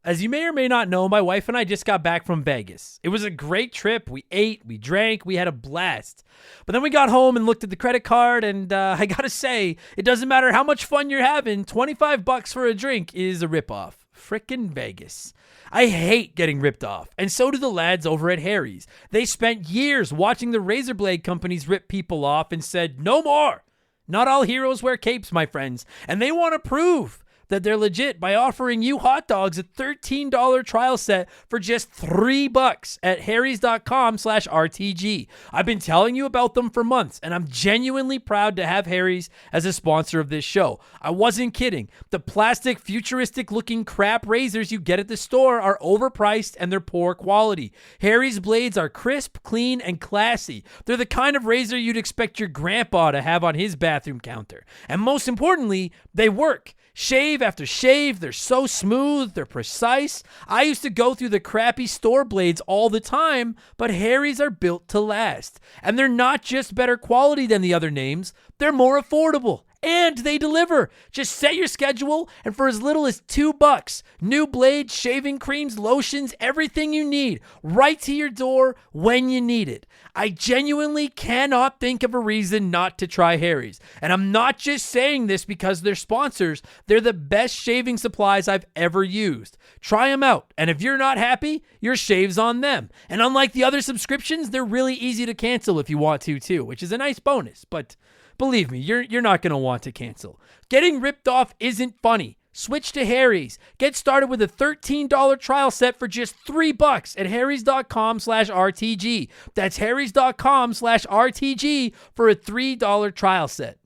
As you may or may not know, my wife and I just got back from Vegas. It was a great trip. We ate, we drank, we had a blast. But then we got home and looked at the credit card, and I gotta say, it doesn't matter how much fun you're having, $25 for a drink is a ripoff. Frickin' Vegas. I hate getting ripped off, and so do the lads over at Harry's. They spent years watching the razor blade companies rip people off and said, no more. Not all heroes wear capes, my friends, and they want to prove that they're legit by offering you hot dogs a $13 trial set for just $3 at harrys.com/RTG. I've been telling you about them for months, and I'm genuinely proud to have Harry's as a sponsor of this show. I wasn't kidding. The plastic, futuristic-looking crap razors you get at the store are overpriced and they're poor quality. Harry's blades are crisp, clean, and classy. They're the kind of razor you'd expect your grandpa to have on his bathroom counter. And most importantly, they work. Shave after shave, they're so smooth, they're precise. I used to go through the crappy store blades all the time, but Harry's are built to last. And they're not just better quality than the other names, they're more affordable. And they deliver. Just set your schedule, and for as little as $2, new blades, shaving creams, lotions, everything you need, right to your door when you need it. I genuinely cannot think of a reason not to try Harry's. And I'm not just saying this because they're sponsors. They're the best shaving supplies I've ever used. Try them out, and if you're not happy, your shave's on them. And unlike the other subscriptions, they're really easy to cancel if you want to too, which is a nice bonus, but believe me, you're not going to want to cancel. Getting ripped off isn't funny. Switch to Harry's. Get started with a $13 trial set for just $3 at harrys.com/RTG. That's harrys.com/RTG for a $3 trial set.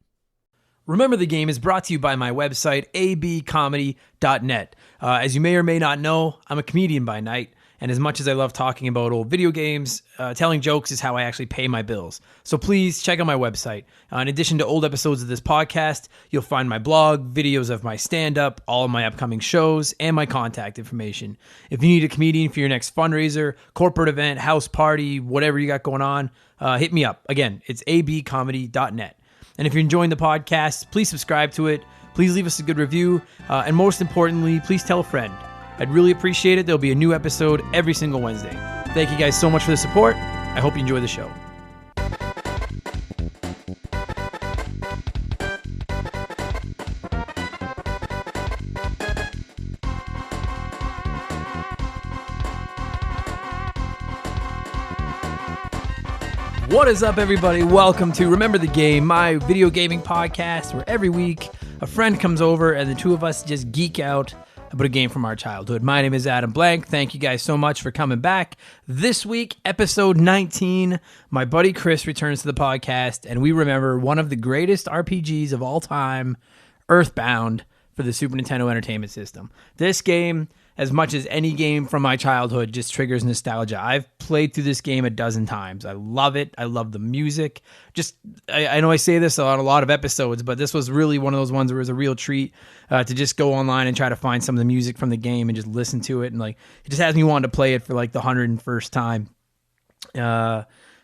Remember the Game is brought to you by my website, abcomedy.net. As you may or may not know, I'm a comedian by night. And as much as I love talking about old video games, telling jokes is how I actually pay my bills. So please check out my website. In addition to old episodes of this podcast, you'll find my blog, videos of my stand-up, all of my upcoming shows, and my contact information. If you need a comedian for your next fundraiser, corporate event, house party, whatever you got going on, hit me up. Again, it's abcomedy.net. And if you're enjoying the podcast, please subscribe to it. Please leave us a good review. And most importantly, please tell a friend. I'd really appreciate it. There'll be a new episode every single Wednesday. Thank you guys so much for the support. I hope you enjoy the show. What is up, everybody? Welcome to Remember the Game, my video gaming podcast, where every week a friend comes over and the two of us just geek out about a game from our childhood. My name is Adam Blank. Thank you guys so much for coming back. This week, episode 19, my buddy Chris returns to the podcast, and we remember one of the greatest RPGs of all time, Earthbound, for the Super Nintendo Entertainment System. This game, as much as any game from my childhood, just triggers nostalgia. I've played through this game a dozen times. I love it. I love the music. I know I say this on a lot of episodes, but this was really one of those ones where it was a real treat to just go online and try to find some of the music from the game and just listen to it. And it just has me wanting to play it for the 101st time.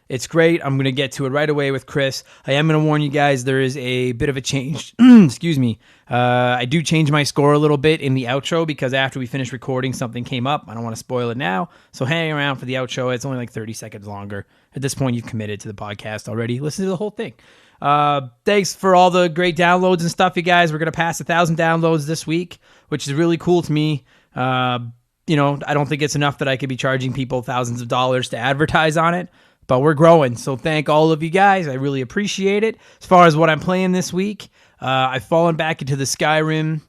It's great. I'm going to get to it right away with Chris. I am going to warn you guys, there is a bit of a change. Excuse me. I do change my score a little bit in the outro because after we finish recording, something came up. I don't want to spoil it now. So hang around for the outro. It's only 30 seconds longer. At this point, you've committed to the podcast already. Listen to the whole thing. Thanks for all the great downloads and stuff, you guys. We're going to pass 1,000 downloads this week, which is really cool to me. I don't think it's enough that I could be charging people thousands of dollars to advertise on it. But we're growing, so thank all of you guys. I really appreciate it. As far as what I'm playing this week, I've fallen back into the Skyrim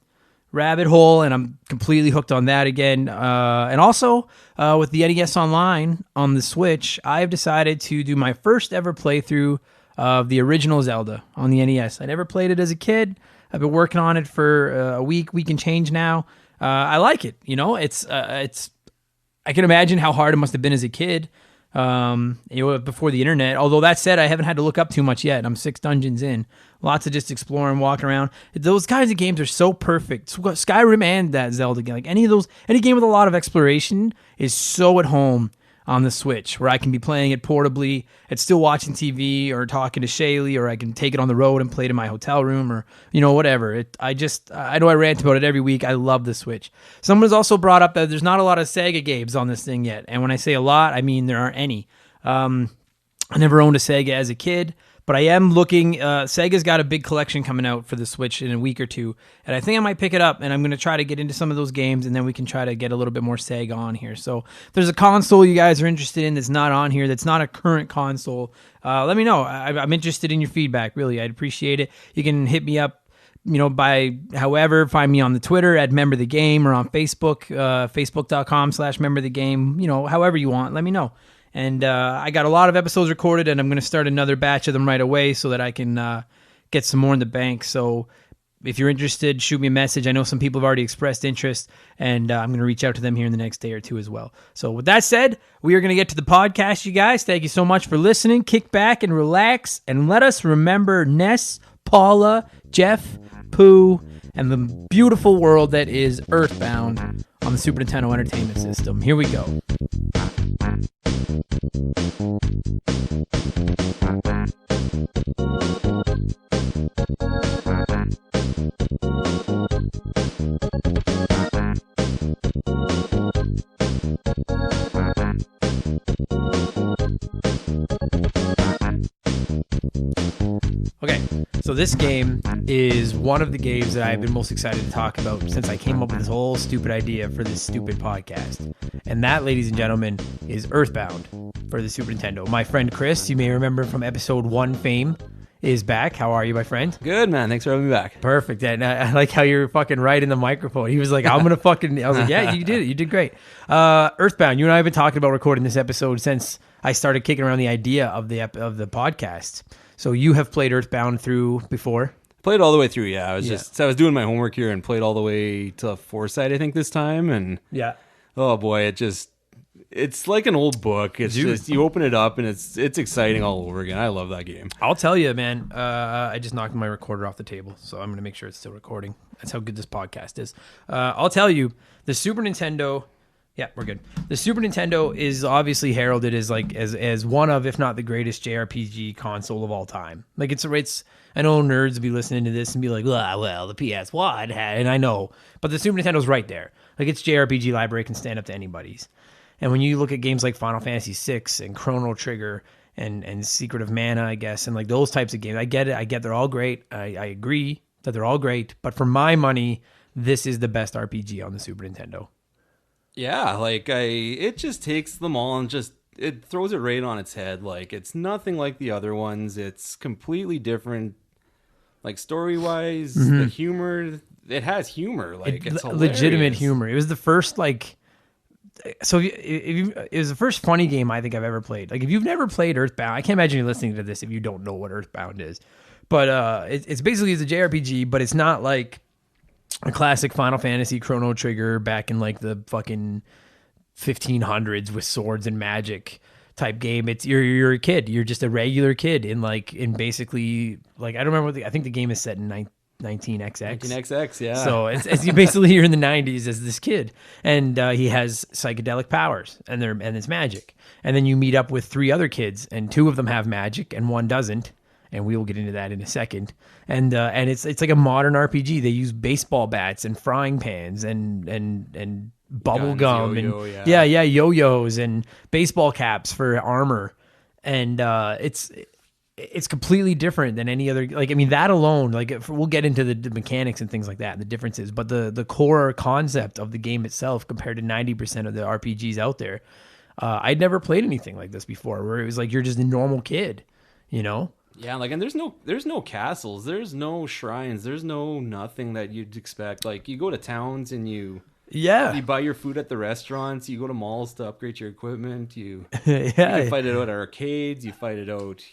rabbit hole, and I'm completely hooked on that again. And also, with the NES Online on the Switch, I've decided to do my first ever playthrough of the original Zelda on the NES. I never played it as a kid. I've been working on it for a week and change now. I like it. It's I can imagine how hard it must have been as a kid. Before the internet. Although that said, I haven't had to look up too much yet. I'm 6 dungeons in. Lots of just exploring, walking around. Those kinds of games are so perfect. Skyrim and that Zelda game. Any game with a lot of exploration is so at home on the Switch, where I can be playing it portably and still watching TV or talking to Shaylee, or I can take it on the road and play it in my hotel room, or whatever. I know I rant about it every week. I love the Switch. Someone's also brought up that there's not a lot of Sega games on this thing yet, and when I say a lot, I mean there aren't any. I never owned a Sega as a kid, but I am looking. Sega's got a big collection coming out for the Switch in a week or two, and I think I might pick it up, and I'm going to try to get into some of those games, and then we can try to get a little bit more Sega on here. So if there's a console you guys are interested in that's not on here, that's not a current console, let me know. I'm interested in your feedback, really. I'd appreciate it. You can hit me up, by find me on the Twitter at Member the Game, or on Facebook, facebook.com/Member the Game, however you want, let me know. And I got a lot of episodes recorded, and I'm going to start another batch of them right away so that I can get some more in the bank. So if you're interested, shoot me a message. I know some people have already expressed interest, and I'm going to reach out to them here in the next day or two as well. So with that said, we are going to get to the podcast, you guys. Thank you so much for listening. Kick back and relax, and let us remember Ness, Paula, Jeff, Pooh, and the beautiful world that is Earthbound on the Super Nintendo Entertainment System. Here we go. Okay, so this game is one of the games that I've been most excited to talk about since I came up with this whole stupid idea for this stupid podcast. And that, ladies and gentlemen, is Earthbound for the Super Nintendo. My friend Chris, you may remember from episode 1 fame, is back. How are you, my friend? Good, man. Thanks for having me back. Perfect. And I like how you're fucking right in the microphone. He was like, I'm going to fucking... I was like, yeah, you did it. You did great. Earthbound, you and I have been talking about recording this episode since I started kicking around the idea of the podcast. So you have played Earthbound through before? Played all the way through, yeah. I was doing my homework here and played all the way to Foresight, I think, this time. And yeah. Oh boy, it's like an old book. It's just, you open it up and it's exciting all over again. I love that game. I'll tell you, man, I just knocked my recorder off the table, so I'm going to make sure it's still recording. That's how good this podcast is. I'll tell you, the Super Nintendo... Yeah, we're good. The Super Nintendo is obviously heralded as one of, if not the greatest JRPG console of all time. Like it's I know nerds will be listening to this and be like, well, the PS1 had, and I know, but the Super Nintendo's right there. Like its JRPG library can stand up to anybody's. And when you look at games like Final Fantasy VI and Chrono Trigger and Secret of Mana, I guess, and like those types of games, I get it. I get they're all great. I agree that they're all great, but for my money, this is the best RPG on the Super Nintendo. Yeah, it just takes them all and it throws it right on its head. Like, it's nothing like the other ones. It's completely different. Like, story-wise, the humor, it has humor. Like, it's legitimate humor. It was the first, it was the first funny game I think I've ever played. Like, if you've never played Earthbound, I can't imagine you listening to this if you don't know what Earthbound is. But it's basically a JRPG, but it's not like a classic Final Fantasy Chrono Trigger back in like the fucking 1500s with swords and magic type game. It's you're a kid. You're just a regular kid in basically I don't remember I think the game is set in 19XX. 19XX, yeah. So it's basically you're in the 90s as this kid, and he has psychedelic powers, and it's magic. And then you meet up with 3 other kids, and 2 of them have magic, and 1 doesn't. And we will get into that in a second. And it's like a modern RPG. They use baseball bats and frying pans and bubble gum and yo-yos and baseball caps for armor. And it's completely different than any other. That alone. We'll get into the mechanics and things like that, and the differences. But the core concept of the game itself, compared to 90% of the RPGs out there, I'd never played anything like this before. Where it was like you're just a normal kid, Yeah, and there's no castles, there's no shrines, there's no nothing that you'd expect. Like, you go to towns and you buy your food at the restaurants, you go to malls to upgrade your equipment, you can fight it out at arcades, you fight it out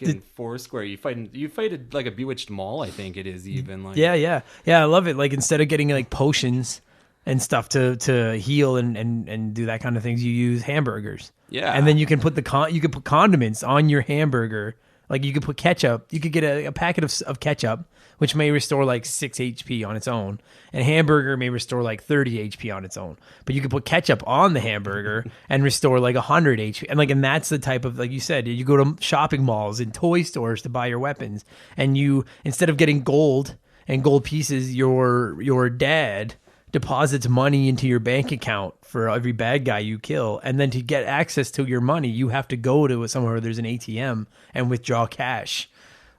in Foursquare, you fight it like a Bewitched Mall, I think it is even. Yeah, I love it. Like, instead of getting like potions and stuff to heal and do that kind of things, you use hamburgers. Yeah. And then you can put condiments on your hamburger, Like you could put ketchup, you could get a packet of ketchup, which may restore like 6 HP on its own, and a hamburger may restore like 30 HP on its own. But you could put ketchup on the hamburger and restore like 100 HP. And that's the type of, like you said, you go to shopping malls and toy stores to buy your weapons, and you, instead of getting gold and gold pieces, your dad deposits money into your bank account for every bad guy you kill, and then to get access to your money, you have to go to somewhere where there's an ATM and withdraw cash.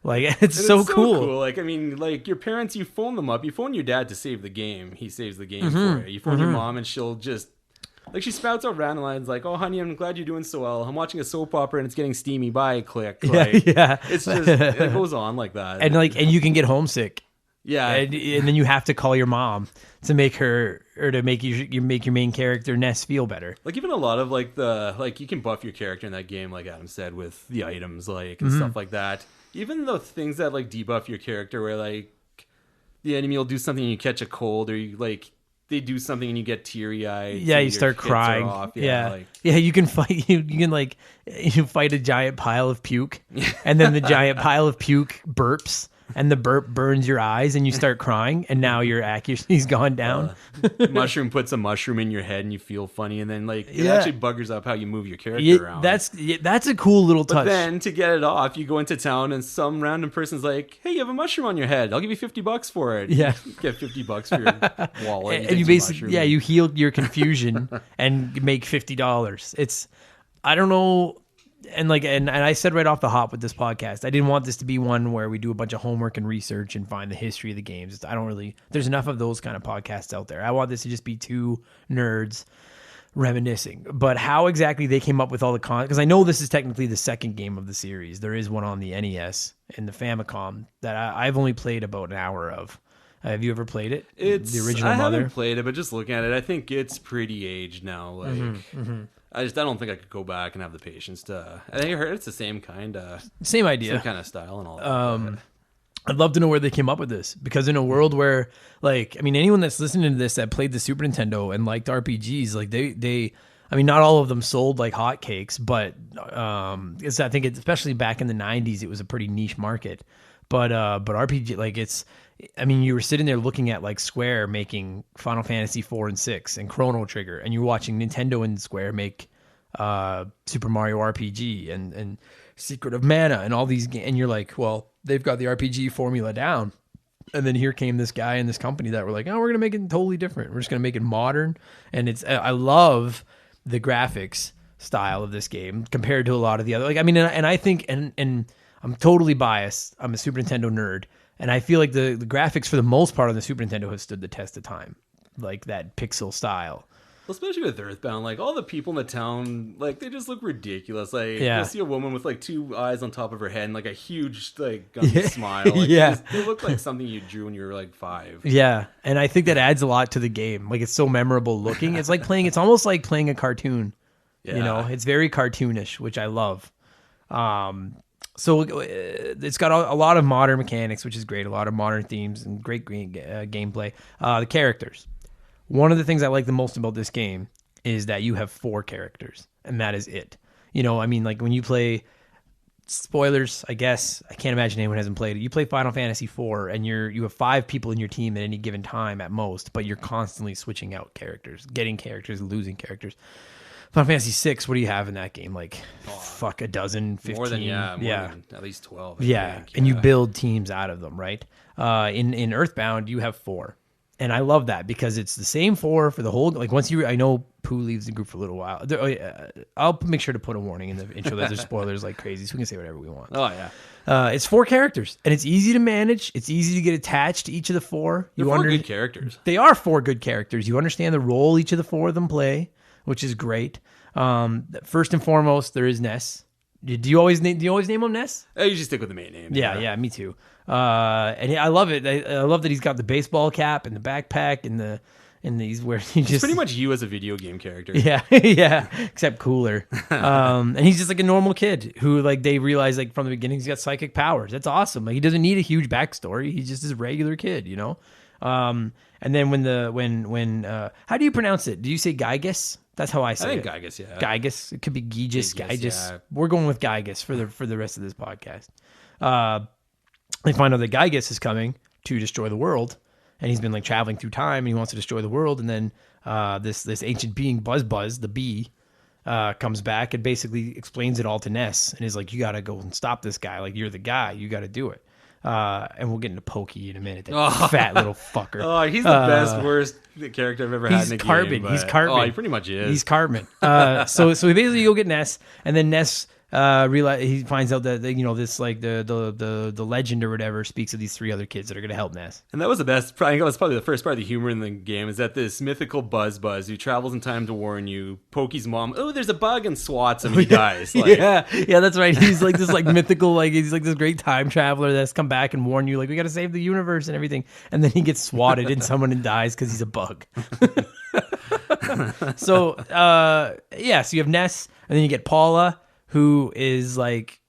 Like it's so cool. Like, I mean, like your parents, you phone them up, you phone your dad to save the game, he saves the game for you. You phone your mom and she'll just, like, she spouts out random lines like, "Oh honey, I'm glad you're doing so well. I'm watching a soap opera and it's getting steamy. Bye, click." Like, yeah. It's just, it goes on like that. And you can get homesick. Yeah, and then you have to call your mom to make her, or to make you make your main character Ness feel better. Like even a lot of you can buff your character in that game, like Adam said, with the items and stuff like that. Even the things that like debuff your character, where like the enemy will do something and you catch a cold, or you like they do something and you get teary eyed. Yeah, you start crying. You can fight. You can like fight a giant pile of puke, and then the giant pile of puke burps. And the burp burns your eyes and you start crying, and now your accuracy's gone down. Mushroom puts a mushroom in your head and you feel funny, and then it actually buggers up how you move your character around. That's a cool little touch. But then to get it off, you go into town and some random person's like, "Hey, you have a mushroom on your head. I'll give you $50 for it." Yeah, you get $50 for your wallet. And you basically you heal your confusion and make $50. It's, I don't know. And I said right off the hop with this podcast, I didn't want this to be one where we do a bunch of homework and research and find the history of the games. There's enough of those kind of podcasts out there. I want this to just be two nerds reminiscing. But how exactly they came up with all the because I know this is technically the second game of the series. There is one on the NES and the Famicom that I've only played about an hour of. Have you ever played it? It's the original I Mother? haven't played it, but just looking at it, I think it's pretty aged now. Like, I don't think I could go back and have the patience to. I think I heard it's the same kind of idea, same kind of style and all that. I'd love to know where they came up with this, because in a world where, like, I mean, anyone that's listening to this that played the Super Nintendo and liked RPGs, like they I mean, not all of them sold like hotcakes, but I think especially back in the 90s, it was a pretty niche market. But RPG, like I mean, you were sitting there looking at like Square making Final Fantasy 4 and 6 and Chrono Trigger, and you're watching Nintendo and Square make Super Mario RPG and Secret of Mana and all these games, and you're like, well, they've got the RPG formula down. And then here came this guy and this company that were like, oh, we're going to make it totally different. We're just going to make it modern. And I love the graphics style of this game compared to a lot of the other, like, I mean, and I think, and I'm totally biased. I'm a Super Nintendo nerd. And I feel like the graphics for the most part on the Super Nintendo has stood the test of time. Like that pixel style. Well, especially with Earthbound, like all the people in the town, like they just look ridiculous. Like you'll see a woman with like two eyes on top of her head and like a huge like gummy smile. Like, they look like something you drew when you were like 5. Yeah, and I think that adds a lot to the game. Like it's so memorable looking. It's like it's almost like playing a cartoon. Yeah. You know, it's very cartoonish, which I love. So it's got a lot of modern mechanics, which is great. A lot of modern themes and great gameplay. The characters. One of the things I like the most about this game is that you have 4 characters, and that is it. You know, I mean, like when you play, spoilers, I guess, I can't imagine anyone hasn't played it. You play Final Fantasy 4, and you have 5 people in your team at any given time at most, but you're constantly switching out characters, getting characters, losing characters. Final Fantasy 6, what do you have in that game? Like, a dozen, 15? More than at least 12. I think. And you build teams out of them, right? In Earthbound, you have 4. And I love that because it's the same 4 for the whole, like once I know Pooh leaves the group for a little while. I'll make sure to put a warning in the intro that there's spoilers like crazy, so we can say whatever we want. Oh, yeah. It's 4 characters, and it's easy to manage. It's easy to get attached to each of the 4. They're 4 good characters. They are 4 good characters. You understand the role each of the 4 of them play, which is great. First and foremost, there is Ness. Do you always name him Ness? I usually stick with the main name. Yeah, me too. And I love it. I love that he's got the baseball cap and the backpack and these where he's pretty much you as a video game character. Yeah, yeah, except cooler. And he's just like a normal kid who like they realize like from the beginning he's got psychic powers. That's awesome. Like he doesn't need a huge backstory. He's just this regular kid, you know. And then when how do you pronounce it? Do you say Gygas? That's how I say it. it. Gygus, yeah. Gygus. It could be Gygus. Yeah. We're going with Gygus for the rest of this podcast. They find out that Gygus is coming to destroy the world, and he's been like traveling through time, and he wants to destroy the world. And then this ancient being, Buzz, the bee, comes back and basically explains it all to Ness, and is like, "You got to go and stop this guy. Like, you're the guy. You got to do it." And we'll get into Pokey in a minute. That fat little fucker. Oh, he's the worst character I've ever had in a game. He's Cartman. Oh, he pretty much is. He's Cartman. So he basically go get Ness, and then Ness he finds out that this like the legend or whatever speaks of these 3 other kids that are going to help Ness. And that was the best. I think that was probably the first part of the humor in the game, is that this mythical Buzz who travels in time to warn you. Pokey's mom, there's a bug, and swats him. He dies. Like, yeah, that's right. He's like this like mythical, like he's like this great time traveler that's come back and warn you, like, we got to save the universe and everything. And then he gets swatted and someone and dies because he's a bug. So so you have Ness, and then you get Paula, who is like,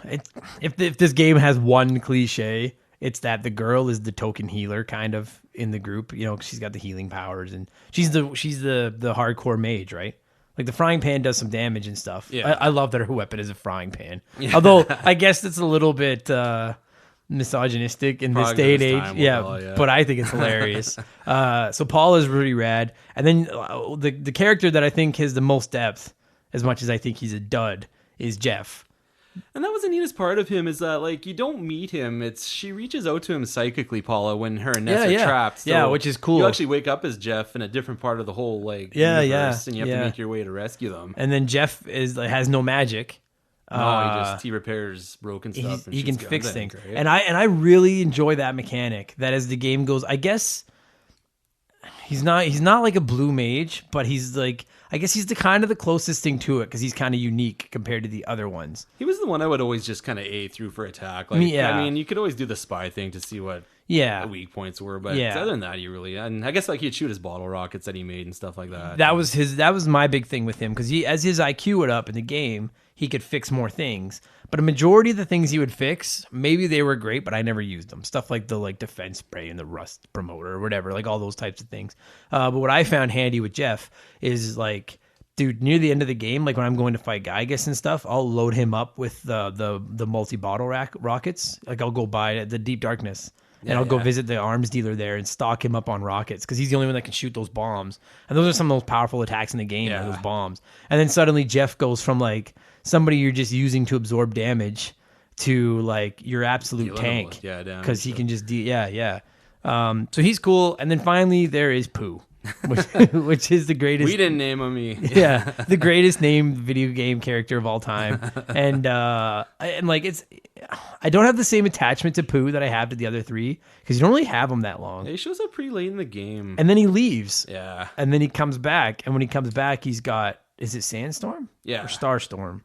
if this game has one cliche, it's that the girl is the token healer kind of in the group. She's got the healing powers, and she's the hardcore mage, right? Like the frying pan does some damage and stuff. Yeah. I love that her weapon is a frying pan. Yeah. Although I guess it's a little bit misogynistic in this day and age. But I think it's hilarious. So Paul is really rad. And then the character that I think has the most depth, as much as I think he's a dud, is Jeff. And that was the neatest part of him, is that, like, you don't meet him. She reaches out to him psychically, Paula, when her and Ness are trapped. So which is cool. You actually wake up as Jeff in a different part of the whole universe, and you have to make your way to rescue them. And then Jeff has no magic. He repairs broken stuff. He can fix things, right? And I really enjoy that mechanic. That as the game goes, I guess he's not like a blue mage, but he's like, I guess he's the kind of the closest thing to it, because he's kind of unique compared to the other ones. He was the one I would always just kind of A through for attack. Like, I mean, you could always do the spy thing to see what the weak points were, but other than that, and I guess like he'd shoot his bottle rockets that he made and stuff like that. That was my big thing with him, because as his IQ went up in the game, he could fix more things. But a majority of the things he would fix, maybe they were great, but I never used them. Stuff like the defense spray and the rust promoter or whatever, like all those types of things. But what I found handy with Jeff is, like, dude, near the end of the game, like when I'm going to fight Gygus and stuff, I'll load him up with the multi-bottle rockets. Like I'll go by the Deep Darkness. And I'll go visit the arms dealer there and stock him up on rockets, because he's the only one that can shoot those bombs. And those are some of the most powerful attacks in the game, those bombs. And then suddenly Jeff goes from like somebody you're just using to absorb damage to like your absolute tank, because he can just so he's cool. And then finally there is Pooh. which is the greatest. We didn't name him. The greatest named video game character of all time. And like I don't have the same attachment to Pooh that I have to the other 3, because you don't really have him that long. He shows up pretty late in the game, and then he leaves. Yeah, and then he comes back, and when he comes back, he's got, is it Sandstorm? Yeah, or Starstorm?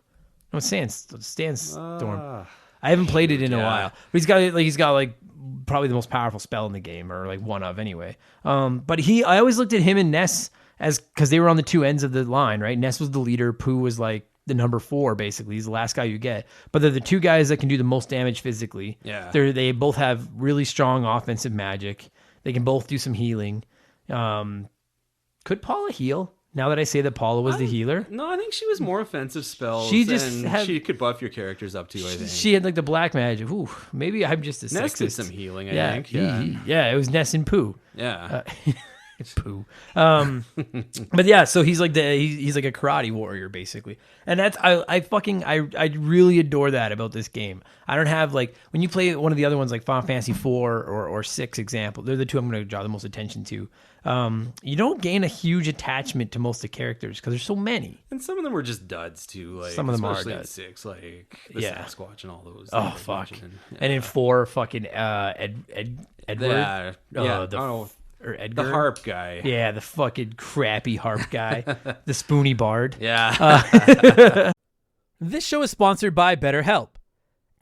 No, it's Sandstorm. I haven't played it in a while, but he's got like probably the most powerful spell in the game, or like one of anyway. But I always looked at him and Ness because they were on the two ends of the line, right? Ness was the leader. Pooh was like the number 4, basically. He's the last guy you get. But they're the 2 guys that can do the most damage physically. Yeah. They both have really strong offensive magic. They can both do some healing. Could Paula heal? Now that I say that Paula was the healer? No, I think she was more offensive spells. She could buff your characters up too, I think. She had like the black magic. Ooh, maybe I'm just a sexist. Ness did some healing, I think. It was Ness and Pooh. Yeah. Pooh. But yeah, so he's like he's like a karate warrior, basically. And that's I really adore that about this game. I don't have, like, when you play one of the other ones like Final Fantasy 4 or 6 example, they're the 2 I'm going to draw the most attention to. You don't gain a huge attachment to most of the characters because there's so many. And some of them were just duds too. Like, some of them are duds. duds. 6, like the Sasquatch and all those. Oh fuck! And in 4, fucking Edward. Or Edgar. The harp guy. Yeah, the fucking crappy harp guy. The spoony bard. Yeah. This show is sponsored by BetterHelp.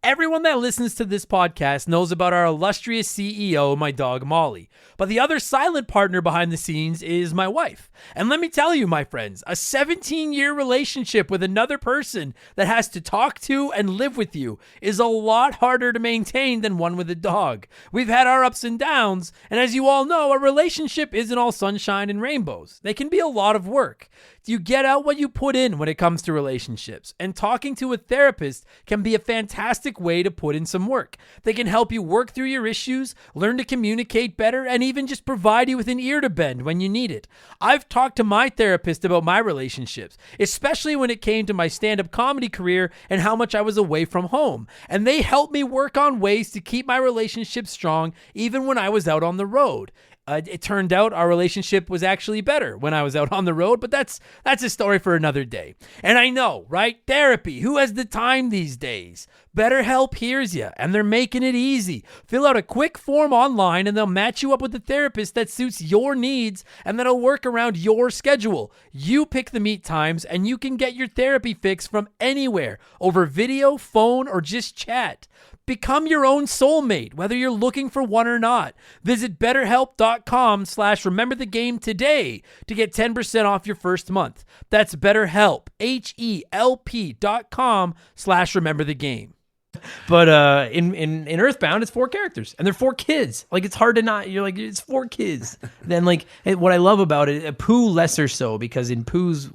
Everyone that listens to this podcast knows about our illustrious CEO, my dog Molly. But the other silent partner behind the scenes is my wife. And let me tell you, my friends, a 17-year relationship with another person that has to talk to and live with you is a lot harder to maintain than one with a dog. We've had our ups and downs, and as you all know, a relationship isn't all sunshine and rainbows. They can be a lot of work. You get out what you put in when it comes to relationships, and talking to a therapist can be a fantastic way to put in some work. They can help you work through your issues, learn to communicate better, and even just provide you with an ear to bend when you need it. I've talked to my therapist about my relationships, especially when it came to my stand-up comedy career and how much I was away from home, and they helped me work on ways to keep my relationship strong even when I was out on the road. It turned out our relationship was actually better when I was out on the road, but that's a story for another day. And I know, right? Therapy. Who has the time these days? BetterHelp hears you, and they're making it easy. Fill out a quick form online, and they'll match you up with a therapist that suits your needs and that'll work around your schedule. You pick the meet times, and you can get your therapy fix from anywhere, over video, phone, or just chat. Become your own soulmate, whether you're looking for one or not. Visit BetterHelp.com/rememberthegame today to get 10% off your first month. That's BetterHelp, HELP.com/rememberthegame. But in Earthbound, it's 4 characters, and they're 4 kids. Like, it's hard to not. You're like, it's 4 kids. Then, like, what I love about it, Pooh lesser so, because in Pooh's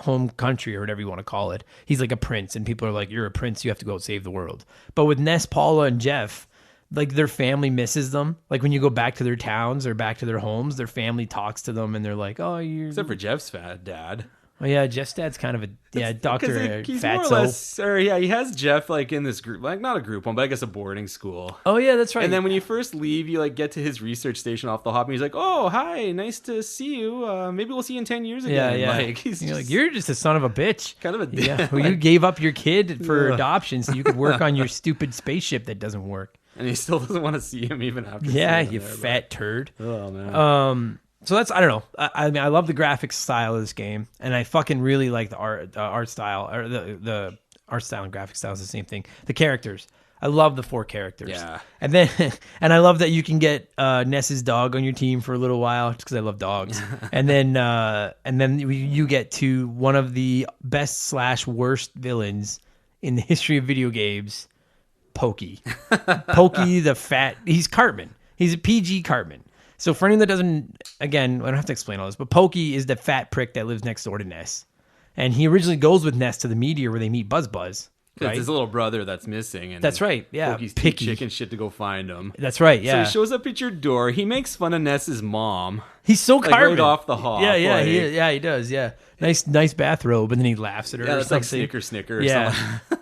home country, or whatever you want to call it, he's like a prince, and people are like, you're a prince, you have to go save the world. But with Ness, Paula, and Jeff, like, their family misses them. Like, when you go back to their towns or back to their homes, their family talks to them, and they're like, oh, you're... Except for Jeff's fat dad. Oh yeah, Jeff's dad's kind of a doctor. He's Fatso. more or less, or yeah, he has Jeff like in this group, like not a group home, but I guess a boarding school. Oh yeah, that's right. And then when you first leave, you like get to his research station off the hop, and he's like, "Oh, hi, nice to see you. Maybe we'll see you in 10 years again." Yeah. Like, you're just a son of a bitch. Kind of a yeah. Well, you gave up your kid for adoption so you could work on your stupid spaceship that doesn't work. And he still doesn't want to see him even after. Yeah, you fat turd. Oh man. So that's, I don't know. I mean, I love the graphics style of this game, and I fucking really like the art style, or the art style and graphic style is the same thing. The characters, I love the 4 characters. Yeah. And then, and I love that you can get Ness's dog on your team for a little while, just because I love dogs. and then you get to one of the best/worst villains in the history of video games, Pokey. Pokey the fat. He's Cartman. He's a PG Cartman. So for anyone that doesn't, again, I don't have to explain all this, but Pokey is the fat prick that lives next door to Ness. And he originally goes with Ness to the meteor where they meet Buzz. Because right? it's his little brother that's missing. And that's right, yeah. Pokey's picky chicken shit to go find him. That's right, yeah. So he shows up at your door. He makes fun of Ness's mom. He's so Cartman. Right off the hop. Yeah, he does, yeah. Nice bathrobe, and then he laughs at her. Yeah, it's like Snicker or something.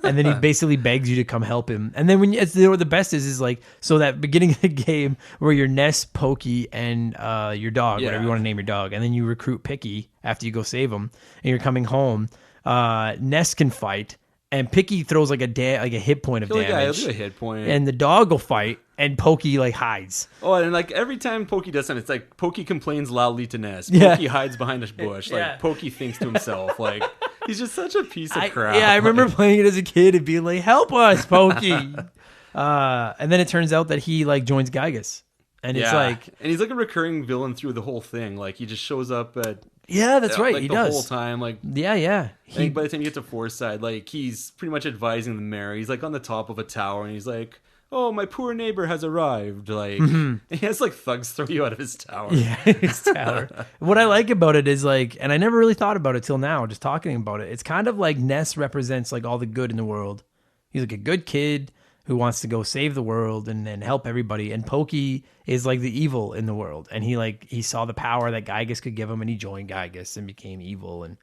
And then he basically begs you to come help him. And then when the best is like, so that beginning of the game where you're Ness, Pokey, and your dog, whatever you want to name your dog, and then you recruit Picky after you go save him, and you're coming home. Ness can fight, and Picky throws like a hit point of damage. Yeah, he'll do a hit point. And the dog will fight, and Pokey like hides. Oh, and like every time Pokey does something, it's like Pokey complains loudly to Ness. Pokey hides behind a bush. Like Pokey thinks to himself, like he's just such a piece of crap. Yeah, I remember playing it as a kid and being like, "Help us, Pokey!" And then it turns out that he like joins Gygus, and it's like, and he's like a recurring villain through the whole thing. Like he just shows up at. Yeah, that's right. Like he the does. whole time. Like yeah. I think by the time you get to Forsyth, like he's pretty much advising the mayor. He's like on the top of a tower, and he's like, "Oh, my poor neighbor has arrived." Like he has like thugs throw you out of his tower. Yeah, his tower. What I like about it is like, and I never really thought about it till now, just talking about it. It's kind of like Ness represents like all the good in the world. He's like a good kid who wants to go save the world and help everybody. And Pokey is like the evil in the world. And he saw the power that Gygus could give him, and he joined Gygus and became evil. And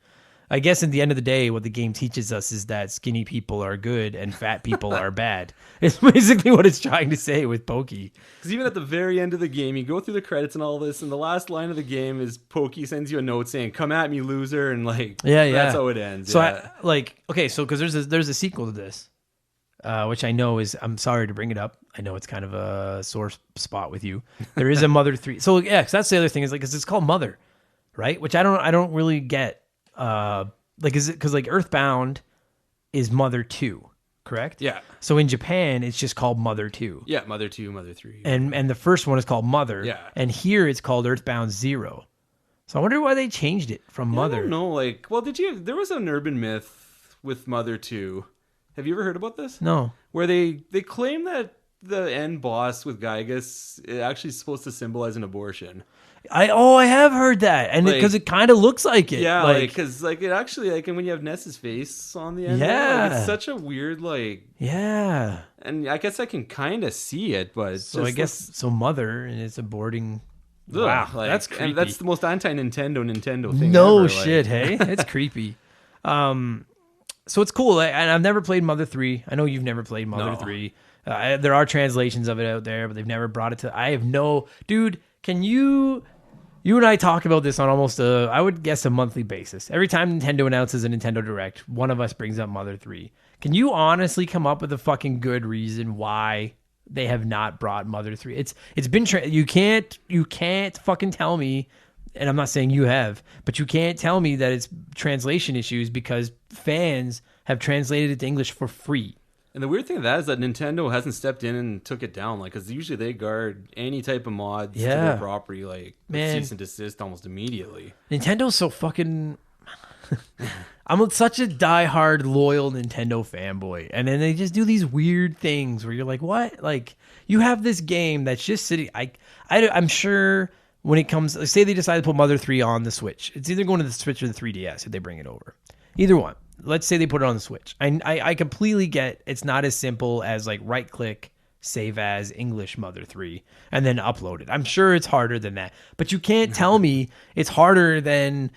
I guess at the end of the day, what the game teaches us is that skinny people are good and fat people are bad. It's basically what it's trying to say with Pokey. Because even at the very end of the game, you go through the credits and all this, and the last line of the game is Pokey sends you a note saying, "Come at me, loser," and like that's how it ends. So because there's a sequel to this. Which I know is, I'm sorry to bring it up. I know it's kind of a sore spot with you. There is a Mother 3. So yeah, cause that's the other thing is like, cause it's called Mother, right? Which I don't really get. Like, is it, cause like Earthbound is Mother 2, correct? Yeah. So in Japan, it's just called Mother 2. Yeah, Mother 2, Mother 3. And the first one is called Mother. Yeah. And here it's called Earthbound 0. So I wonder why they changed it from Mother. I don't know. Like, well, there was an urban myth with Mother 2. Have you ever heard about this? No. Where they claim that the end boss with Gygas is actually supposed to symbolize an abortion. I have heard that, and because it kind of looks like it. Yeah, because it actually and when you have Ness's face on the end, it's such a weird and I guess I can kind of see it, but so I guess Mother and it's aborting. Wow, that's creepy. And that's the most anti-Nintendo thing. No ever, shit, hey, it's creepy. So it's cool, and I've never played Mother 3. I know you've never played Mother 3. There are translations of it out there, but they've never brought it to. I have no dude. Can you and I talk about this on almost I would guess a monthly basis. Every time Nintendo announces a Nintendo Direct, one of us brings up Mother 3. Can you honestly come up with a fucking good reason why they have not brought Mother 3? It's been you can't fucking tell me, and I'm not saying you have, but you can't tell me that it's translation issues because fans have translated it to English for free. And the weird thing of that is that Nintendo hasn't stepped in and took it down, because usually they guard any type of mods to their property, with cease and desist almost immediately. Nintendo's so fucking. I'm such a diehard loyal Nintendo fanboy, and then they just do these weird things where you're like, what? Like, you have this game that's just sitting. I'm sure when it comes, say they decide to put Mother 3 on the Switch, it's either going to the Switch or the 3DS if they bring it over. Either one. Let's say they put it on the Switch. I completely get it's not as simple as right click, save as English Mother 3, and then upload it. I'm sure it's harder than that. But you can't tell me it's harder than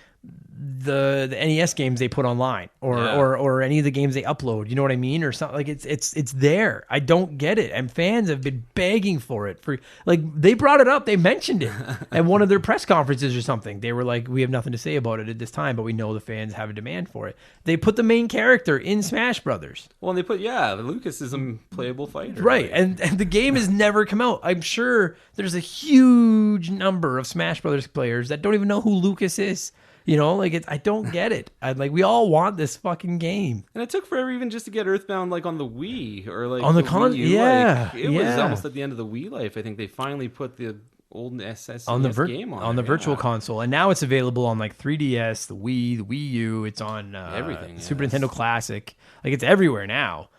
the NES games they put online or any of the games they upload. You know what I mean? Or something it's there. I don't get it. And fans have been begging for it they brought it up. They mentioned it at one of their press conferences or something. They were like, we have nothing to say about it at this time, but we know the fans have a demand for it. They put the main character in Smash Brothers. Well, and they put, Lucas is a playable fighter. Right. And the game has never come out. I'm sure there's a huge number of Smash Brothers players that don't even know who Lucas is. You know, I don't get it. We all want this fucking game. And it took forever even just to get Earthbound on the Wii or on the Wii U. It was almost at the end of the Wii life. I think they finally put the old SNES game on the Virtual Console, and now it's available on 3DS, the Wii, the Wii U. It's on everything. Super Nintendo Classic. It's everywhere now,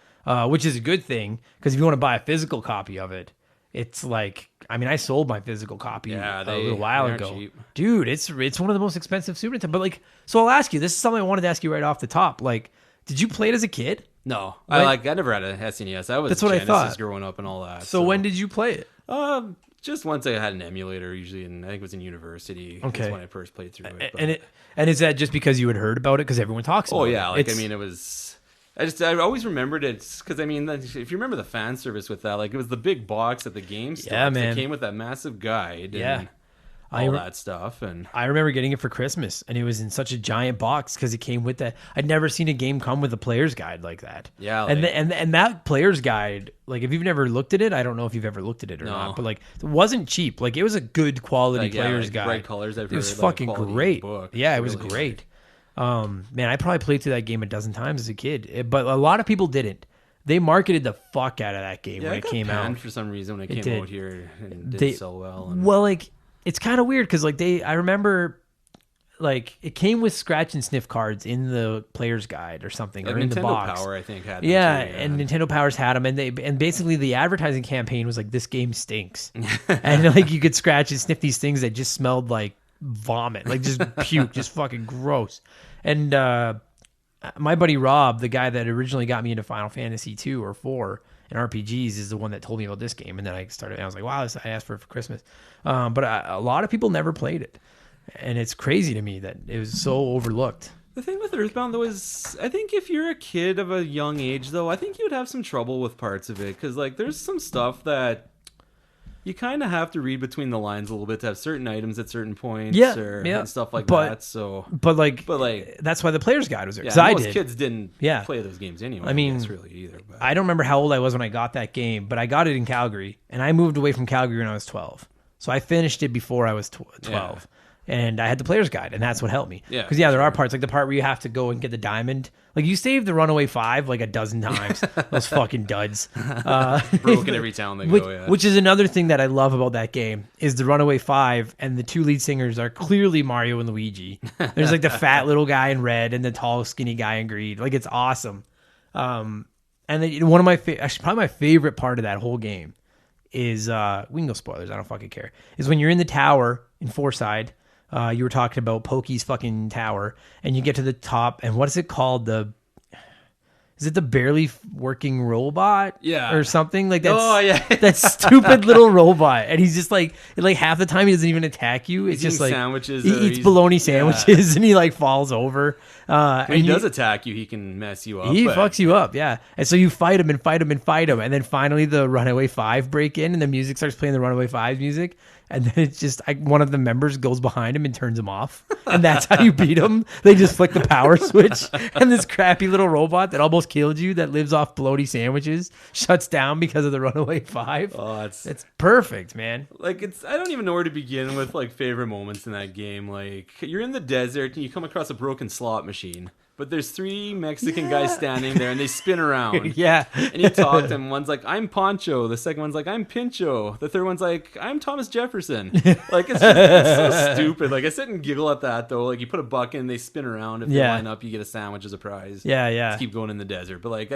which is a good thing because if you want to buy a physical copy of it, it's I sold my physical copy a little while ago. Cheap. Dude, it's one of the most expensive Super Nintendo. But so I'll ask you, this is something I wanted to ask you right off the top. Did you play it as a kid? No. I never had a SNES. That's what I thought growing up and all that. So when did you play it? Just once I had an emulator, usually, and I think it was in university. Okay. That's when I first played through it. And is that just because you had heard about it? Because everyone talks about it. Oh, yeah. It was... I always remembered it because if you remember the fan service with that, it was the big box at the GameStop. Yeah, man. It came with that massive guide and all that stuff. And I remember getting it for Christmas, and it was in such a giant box because it came with that. I'd never seen a game come with a player's guide like that. Yeah, and that player's guide, if you've never looked at it, I don't know if you've ever looked at it or not, but it wasn't cheap. It was a good quality player's guide. Bright colors. It was fucking great. Book. Yeah, it was really great. Man, I probably played through that game a dozen times as a kid, but a lot of people didn't. They marketed the fuck out of that game when it came out. For some reason, when it came out here, and did so well. It's kind of weird because I remember it came with scratch and sniff cards in the player's guide or something, or in the box. Nintendo Power, I think, had them too, and Nintendo Powers had them, and basically the advertising campaign was this game stinks, and you could scratch and sniff these things that just smelled like vomit, just puke, just fucking gross. And my buddy Rob, the guy that originally got me into Final Fantasy 2 or 4 and RPGs, is the one that told me about this game. And then I was like, wow, I asked for it for Christmas. But a lot of people never played it, and it's crazy to me that it was so overlooked. The thing with Earthbound, though, is I think if you're a kid of a young age, though, I think you would have some trouble with parts of it because there's some stuff that you kind of have to read between the lines a little bit to have certain items at certain points, and stuff like that. So, but that's why the player's guide was there. Because most kids didn't play those games anyway. I mean, really either. But I don't remember how old I was when I got that game, but I got it in Calgary, and I moved away from Calgary when I was 12. So I finished it before I was 12. And I had the player's guide, and that's what helped me. Yeah. Because, there are parts, like the part where you have to go and get the diamond. Like, you saved the Runaway 5 like a dozen times. Those fucking duds. Broken every town they go, yeah. Which is another thing that I love about that game, is the Runaway 5, and the two lead singers are clearly Mario and Luigi. There's, like, the fat little guy in red and the tall, skinny guy in green. Like, it's awesome. And then one of my actually probably my favorite part of that whole game is we can go spoilers, I don't fucking care, is when you're in the tower in Fourside. You were talking about Pokey's fucking tower, and you get to the top, and what is it called? Is it the barely working robot? Yeah. Or something like that? Oh, yeah. That stupid little robot. And he's just like half the time he doesn't even attack you. It's he's just like sandwiches. He eats bologna sandwiches and he like falls over. When he does attack you, he can mess you up. He fucks you up, yeah. And so you fight him and fight him and fight him. And then finally the Runaway 5 break in and the music starts playing the Runaway 5 music. And then it's just one of the members goes behind him and turns him off. And that's how you beat him. They just flick the power switch. And this crappy little robot that almost killed you, that lives off bologna sandwiches, shuts down because of the Runaway 5. Oh, it's perfect, man. Like, I don't even know where to begin with, like, favorite moments in that game. Like, you're in the desert and you come across a broken slot machine. But there's 3 Mexican guys standing there, and they spin around. Yeah. And you talk to them. One's like, I'm Poncho. The second one's like, I'm Pincho. The third one's like, I'm Thomas Jefferson. Like, it's so stupid. Like, I sit and giggle at that, though. Like, you put a buck in, they spin around. If they line up, you get a sandwich as a prize. Yeah. Just keep going in the desert. But, like,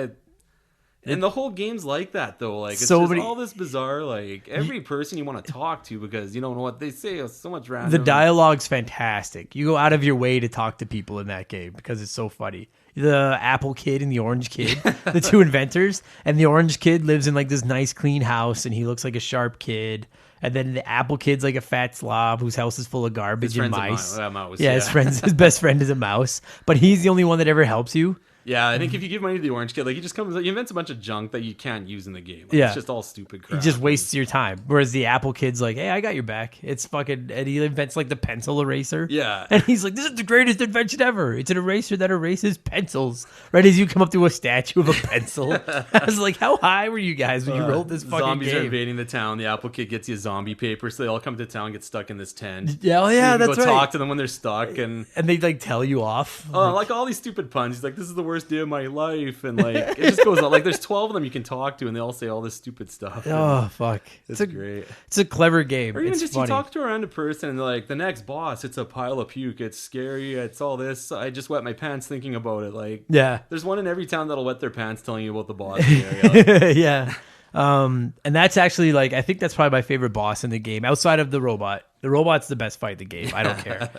and the whole game's like that, though. Like, it's all this bizarre, like, every person you want to talk to because you don't know what they say. It's so much random. The dialogue's fantastic. You go out of your way to talk to people in that game because it's so funny. The Apple Kid and the Orange Kid, the two inventors, and the Orange Kid lives in, like, this nice, clean house, and he looks like a sharp kid. And then the Apple Kid's like a fat slob whose house is full of garbage and mice. Mouse. Yeah, his best friend is a mouse, but he's the only one that ever helps you. Yeah, I think if you give money to the Orange Kid, like, he invents a bunch of junk that you can't use in the game. Like, yeah. It's just all stupid crap. He just wastes your time. Whereas the Apple Kid's like, hey, I got your back. It's fucking, and he invents like the pencil eraser. Yeah. And he's like, this is the greatest invention ever. It's an eraser that erases pencils. Right as you come up to a statue of a pencil. I was like, how high were you guys when you wrote this fucking zombies game? Zombies are invading the town. The Apple Kid gets you zombie paper, so they all come to town and get stuck in this tent. Yeah, so that's go right. Talk to them when they're stuck. And they like tell you off. Oh, like all these stupid puns. He's like, this is the worst day of my life. And like it just goes on. Like there's 12 of them you can talk to and they all say all this stupid stuff. Oh fuck. It's great. It's a clever game. Or even it's just funny. You talk to a random person and they're like, the next boss, it's a pile of puke, it's scary, it's all this. I just wet my pants thinking about it. Like there's one in every town that'll wet their pants telling you about the boss in the area. Like, yeah. And that's actually like I think that's probably my favorite boss in the game outside of the robot. The robot's the best fight in the game. I don't care.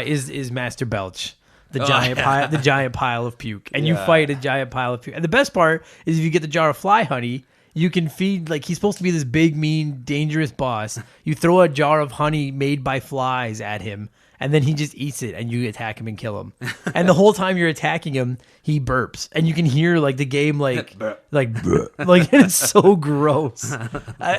Is Master Belch. The giant pile of puke, and you fight a giant pile of puke. And the best part is if you get the jar of fly honey, you can feed, like, he's supposed to be this big, mean, dangerous boss. You throw a jar of honey made by flies at him, and then he just eats it, and you attack him and kill him. And the whole time you're attacking him, he burps, and you can hear like the game like and it's so gross.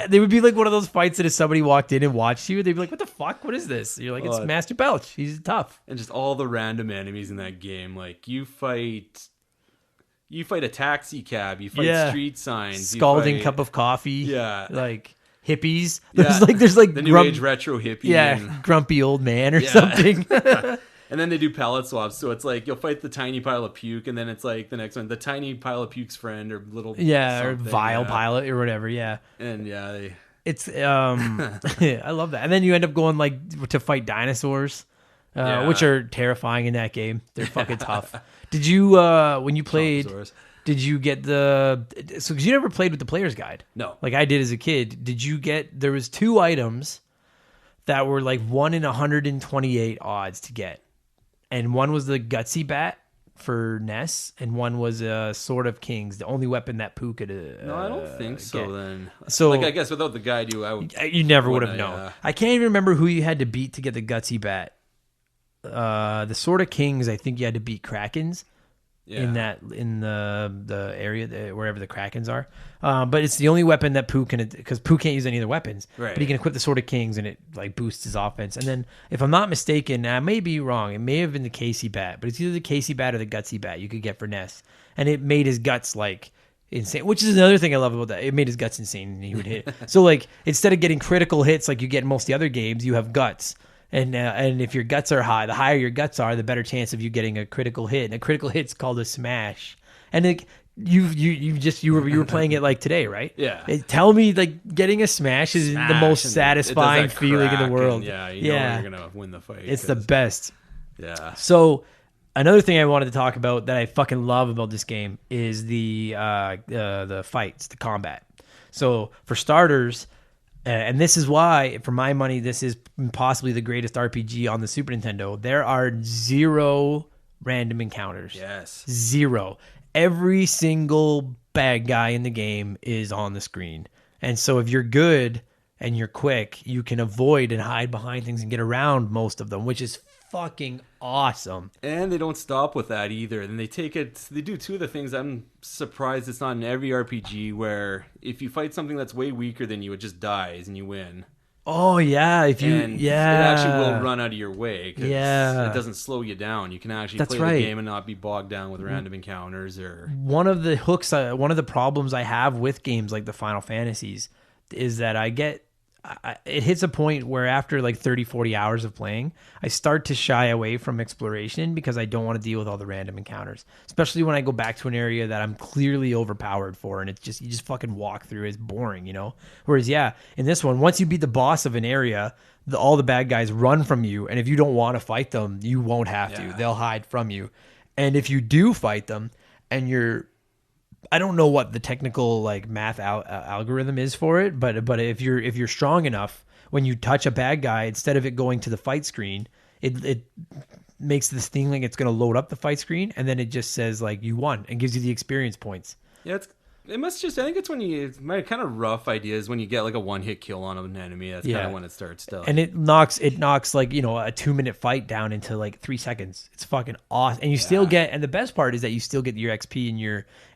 They would be like one of those fights that if somebody walked in and watched you, they'd be like, "What the fuck? What is this?" You're like, "It's Master Belch. He's tough." And just all the random enemies in that game, like you fight a taxi cab, you fight street signs, scalding cup of coffee, like hippies. There's like the new age retro hippie, grumpy old man or something. And then they do palette swaps, so it's like you'll fight the tiny pile of puke, and then it's like the next one, the tiny pile of puke's friend or little or vile pilot or whatever. And it's I love that. And then you end up going like to fight dinosaurs, which are terrifying in that game. They're fucking tough. Did you when you played? Did you get because you never played with the player's guide? No. Like I did as a kid. Did you there was 2 items that were like 1 in 128 odds to get. And one was the Gutsy Bat for NES, and one was Sword of Kings, the only weapon that Pooh could no, I don't think so get. Then. So like I guess without the guide you never would have known. I can't even remember who you had to beat to get the Gutsy Bat. The Sword of Kings, I think you had to beat Krakens. In the area wherever the Krakens are, but it's the only weapon that Pooh can, because Pooh can't use any other weapons. Right. But he can equip the Sword of Kings, and it like boosts his offense. And then, if I'm not mistaken, I may be wrong. It may have been the Casey Bat, but it's either the Casey Bat or the Gutsy Bat you could get for NES, and it made his guts like insane. Which is another thing I love about that. It made his guts insane, and he would hit. So like instead of getting critical hits like you get in most of the other games, you have guts. And if your guts are high, the higher your guts are, the better chance of you getting a critical hit. And a critical hit's called a smash. And you were playing it like today, right? Yeah. Tell me, like, getting a smash is the most satisfying feeling in the world. You know you're gonna win the fight. It's the best. Yeah. So another thing I wanted to talk about that I fucking love about this game is the fights, the combat. So for starters, and this is why, for my money, this is possibly the greatest RPG on the Super Nintendo. There are 0 random encounters. Yes. 0. Every single bad guy in the game is on the screen. And so if you're good and you're quick, you can avoid and hide behind things and get around most of them, which is fucking awesome. And they don't stop with that either. And they do two of the things I'm surprised it's not in every RPG, where if you fight something that's way weaker than you, it just dies and you win. Oh, yeah. It actually will run out of your way, because it doesn't slow you down. You can actually play the game and not be bogged down with random encounters. Or one of the problems I have with games like the Final Fantasies is that it hits a point where after like 30, 40 hours of playing, I start to shy away from exploration because I don't want to deal with all the random encounters, especially when I go back to an area that I'm clearly overpowered for, and you just fucking walk through. It's boring, you know? Whereas, in this one, once you beat the boss of an area, all the bad guys run from you, and if you don't want to fight them, you won't have to. They'll hide from you. And if you do fight them, and I don't know what the technical like math algorithm is for it, but if you're strong enough, when you touch a bad guy, instead of it going to the fight screen, it makes this thing like it's going to load up the fight screen, and then it just says like you won and gives you the experience points. Yeah, I think it's when my kind of rough idea is when you get like a one-hit kill on an enemy. That's kind of when it starts to. And it knocks like, a 2-minute fight down into like 3 seconds. It's fucking awesome. And you still get, and the best part is that you still get your XP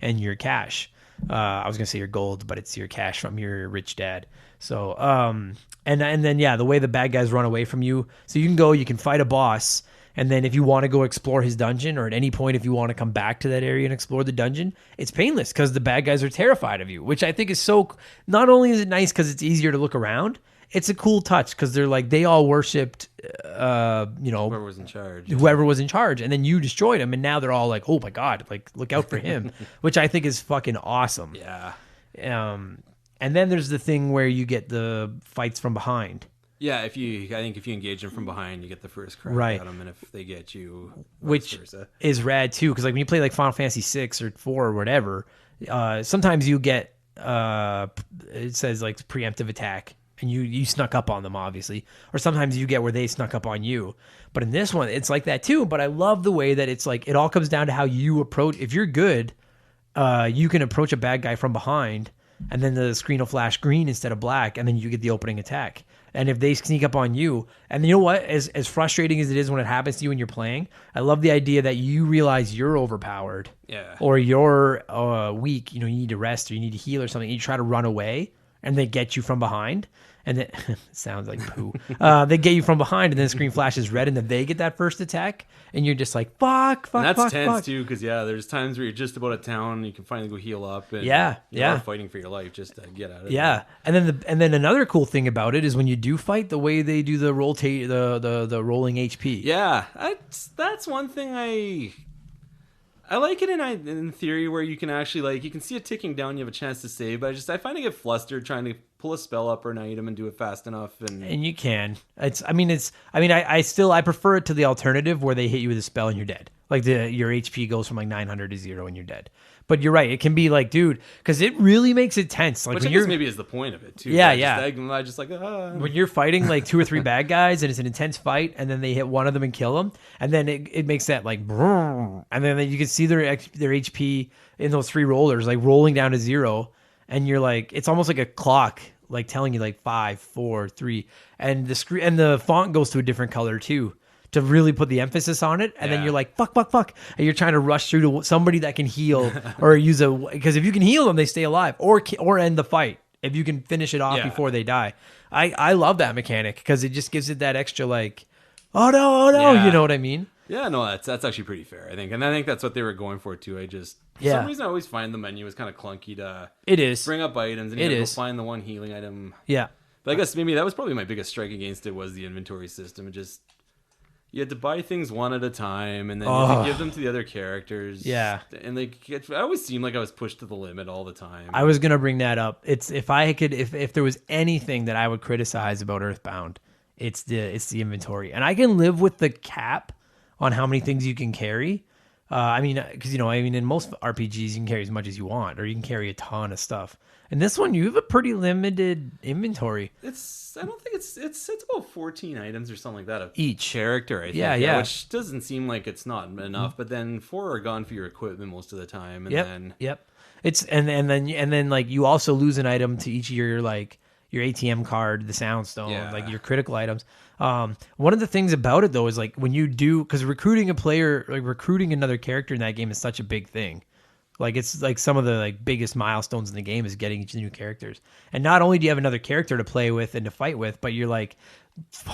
and your cash. I was gonna say your gold, but it's your cash from your rich dad. So and then the way the bad guys run away from you. So you can fight a boss. And then if you want to go explore his dungeon, or at any point if you want to come back to that area and explore the dungeon, it's painless because the bad guys are terrified of you, which I think is so... Not only is it nice because it's easier to look around, it's a cool touch because they all worshipped, whoever was in charge. And then you destroyed them, and now they're all like, oh my God, like, look out for him, which I think is fucking awesome. Yeah. And then there's the thing where you get the fights from behind. Yeah, I think if you engage them from behind, you get the first crack at them, and if they get you, which is rad too. Because like when you play like Final Fantasy 6 or 4 or whatever, sometimes you get it says like preemptive attack, and you snuck up on them, obviously, or sometimes you get where they snuck up on you. But in this one, it's like that too. But I love the way that it's like it all comes down to how you approach. If you're good, you can approach a bad guy from behind, and then the screen will flash green instead of black, and then you get the opening attack. And if they sneak up on you, and you know what, as frustrating as it is when it happens to you when you're playing, I love the idea that you realize you're overpowered, or you're weak. You need to rest, or you need to heal, or something. You try to run away, and they get you from behind, and it sounds like poo. They get you from behind, and then the screen flashes red, and then they get that first attack, and you're just like, fuck. And that's tense too, because there's times where you're just about a town, and you can finally go heal up, and you're fighting for your life just to get out of it. And then another cool thing about it is when you do fight, the way they do the the rolling HP. Yeah, that's one thing I like it in theory, where you can actually you can see it ticking down, you have a chance to save, but I find I get flustered trying to pull a spell up or an item and do it fast enough, and you can. I prefer it to the alternative where they hit you with a spell and you're dead. Like your HP goes from like 900 to 0 and you're dead. But you're right, it can be like, dude, because it really makes it tense. Like, which I guess maybe is the point of it too. I just when you're fighting like 2 or 3 bad guys and it's an intense fight, and then they hit one of them and kill them, and then it makes that like, and then you can see their HP in those 3 rollers like rolling down to 0, and you're like, it's almost like a clock, like telling you like 5, 4, 3, and the screen and the font goes to a different color too, to really put the emphasis on it. And then you're like, fuck. And you're trying to rush through to somebody that can heal or because if you can heal them, they stay alive or end the fight. If you can finish it off before they die. I love that mechanic because it just gives it that extra like, oh no. You know what I mean? Yeah, no, that's actually pretty fair, I think. And I think that's what they were going for too. For some reason I always find the menu is kind of clunky to it is bring up items and you go find the one healing item. Yeah. But I guess maybe that was probably my biggest strike against it was the inventory system. It just you had to buy things one at a time, and then you had to give them to the other characters. Yeah, and I always seemed like I was pushed to the limit all the time. I was gonna bring that up. It's if there was anything that I would criticize about Earthbound, it's the inventory, and I can live with the cap on how many things you can carry. Because in most RPGs you can carry as much as you want, or you can carry a ton of stuff. And this one, you have a pretty limited inventory. I don't think it's about 14 items or something like that of each character. I think, yeah, which doesn't seem like it's not enough. But then 4 are gone for your equipment most of the time, and it's and then like you also lose an item to each of your like your ATM card, the Soundstone, like your critical items. One of the things about it though is like when you do, because recruiting another character in that game is such a big thing. Like it's like some of the like biggest milestones in the game is getting each of the new characters. And not only do you have another character to play with and to fight with, but you're like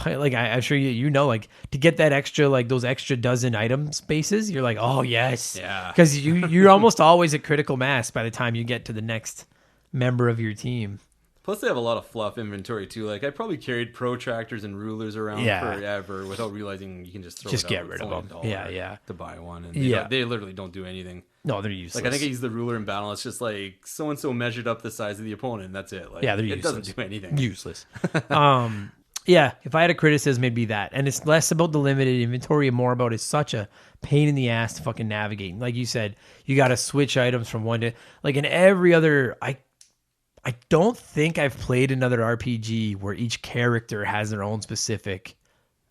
I'm sure you know, like to get that extra, like those extra dozen item spaces, you're like, oh yes. Yeah. Because you're almost always at critical mass by the time you get to the next member of your team. Plus, they have a lot of fluff inventory too. Like I probably carried protractors and rulers around forever without realizing you can just get rid of them. To buy one, and they literally don't do anything. No, they're useless. Like I think I use the ruler in battle. It's just like so and so measured up the size of the opponent. And that's it. Like, they're useless. It doesn't do anything. Useless. If I had a criticism, it'd be that, and it's less about the limited inventory and more about it's such a pain in the ass to fucking navigate. Like you said, you got to switch items from one to like in every other. I don't think I've played another RPG where each character has their own specific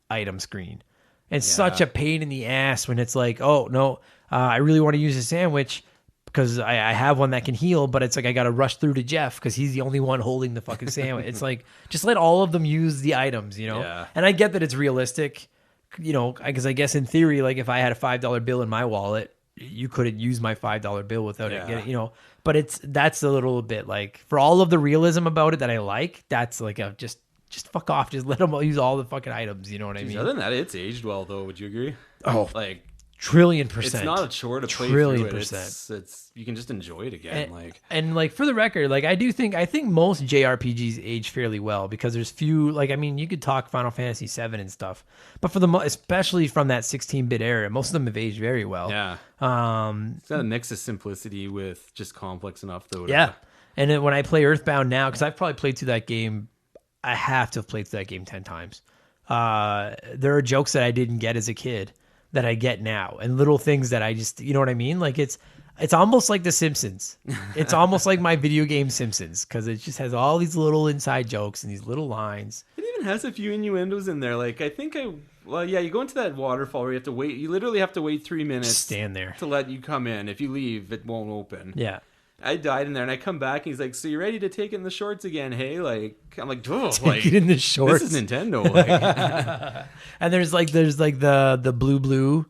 item screen. It's such a pain in the ass when it's like, oh, no, I really want to use a sandwich because I have one that can heal, but it's like I got to rush through to Jeff because he's the only one holding the fucking sandwich. It's like, just let all of them use the items, you know? Yeah. And I get that it's realistic, you know, because I guess in theory, like if I had a $5 bill in my wallet, you couldn't use my $5 bill without it getting, you know, but that's a little bit like for all of the realism about it that I like, that's like a just fuck off. Just let them use all the fucking items. You know what I mean? Other than that, it's aged well though. Would you agree? Oh, like $1,000,000,000%. It's not a chore to play through it. It's you can just enjoy it again. And for the record, like I think most JRPGs age fairly well because there's few. Like I mean, you could talk Final Fantasy VII and stuff, but for especially from that 16-bit era, most of them have aged very well. Yeah. It's got a mix of simplicity with just complex enough though. And then when I play Earthbound now, because I've probably played through that game, I have to have played through that game 10 times. There are jokes that I didn't get as a kid that I get now, and little things that I just, you know what I mean? Like it's almost like The Simpsons. It's almost like my video game Simpsons because it just has all these little inside jokes and these little lines. It even has a few innuendos in there. Like you go into that waterfall where you have to wait. You literally have to wait 3 minutes. Just stand there to let you come in. If you leave, it won't open. Yeah. I died in there, and I come back, and he's like, "So you're ready to take it in the shorts again, hey?" Like, I'm like, take it in the shorts. This is Nintendo." Like. And there's the blue